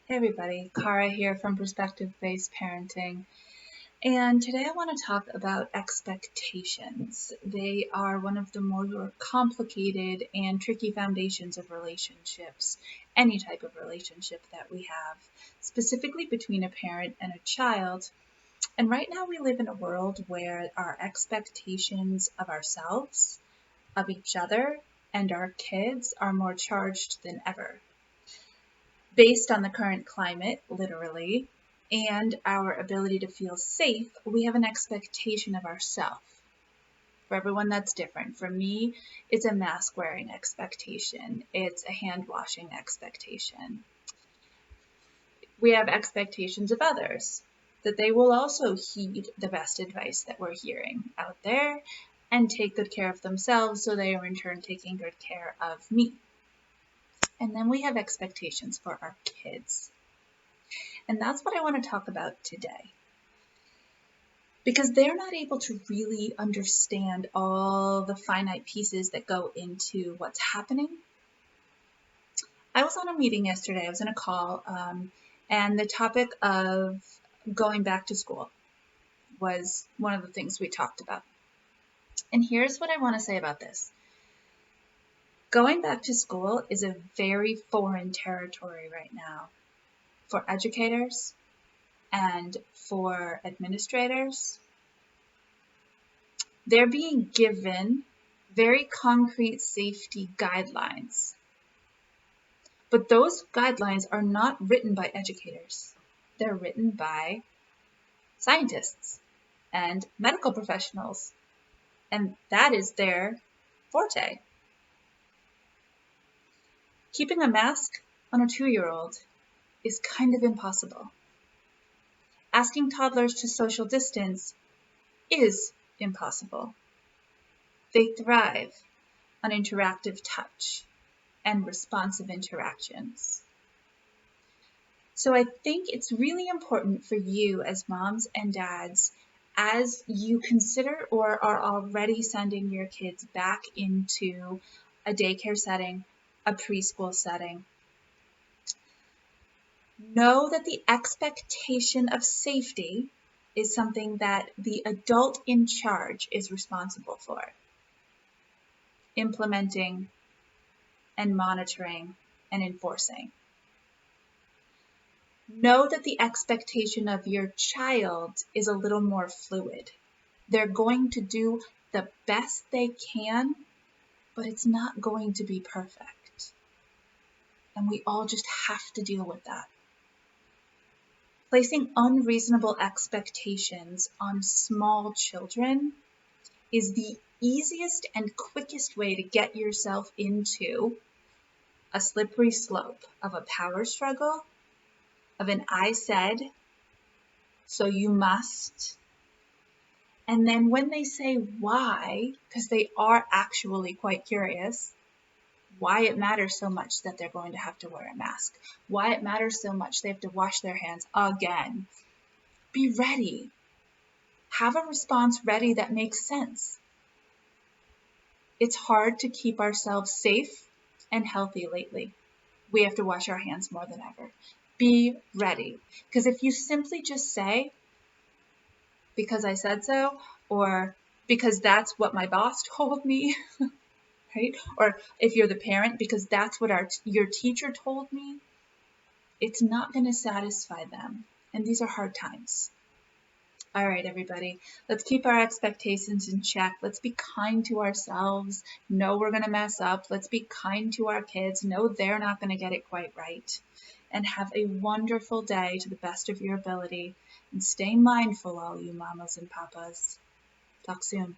Hey everybody, Kara here from Perspective-Based Parenting, and today I want to talk about expectations. They are one of the more complicated and tricky foundations of relationships, any type of relationship that we have, specifically between a parent and a child. And right now we live in a world where our expectations of ourselves, of each other, and our kids are more charged than ever. Based on the current climate, literally, and our ability to feel safe, we have an expectation of ourselves. For everyone, that's different. For me, it's a mask wearing expectation. It's a hand washing expectation. We have expectations of others, that they will also heed the best advice that we're hearing out there and take good care of themselves, so they are in turn taking good care of me. And then we have expectations for our kids. And that's what I want to talk about today. Because they're not able to really understand all the finite pieces that go into what's happening. I was on a meeting yesterday, I was in a call, and the topic of going back to school was one of the things we talked about. And here's what I want to say about this. Going back to school is a very foreign territory right now for educators and for administrators. They're being given very concrete safety guidelines. But those guidelines are not written by educators. They're written by scientists and medical professionals. And that is their forte. Keeping a mask on a 2-year-old is kind of impossible. Asking toddlers to social distance is impossible. They thrive on interactive touch and responsive interactions. So I think it's really important for you as moms and dads, as you consider or are already sending your kids back into a daycare setting, a preschool setting, know that the expectation of safety is something that the adult in charge is responsible for, implementing and monitoring and enforcing. Know that the expectation of your child is a little more fluid. They're going to do the best they can, but it's not going to be perfect. And we all just have to deal with that. Placing unreasonable expectations on small children is the easiest and quickest way to get yourself into a slippery slope of a power struggle, of an I said, so you must. And then when they say why, because they are actually quite curious, why it matters so much that they're going to have to wear a mask, why it matters so much they have to wash their hands again. Be ready. Have a response ready that makes sense. It's hard to keep ourselves safe and healthy lately. We have to wash our hands more than ever. Be ready. Because if you simply just say, because I said so, or because that's what my boss told me, right? Or if you're the parent, because that's what your teacher told me, it's not going to satisfy them. And these are hard times. All right, everybody, let's keep our expectations in check. Let's be kind to ourselves. Know we're going to mess up. Let's be kind to our kids. Know they're not going to get it quite right. And have a wonderful day to the best of your ability. And stay mindful, all you mamas and papas. Talk soon.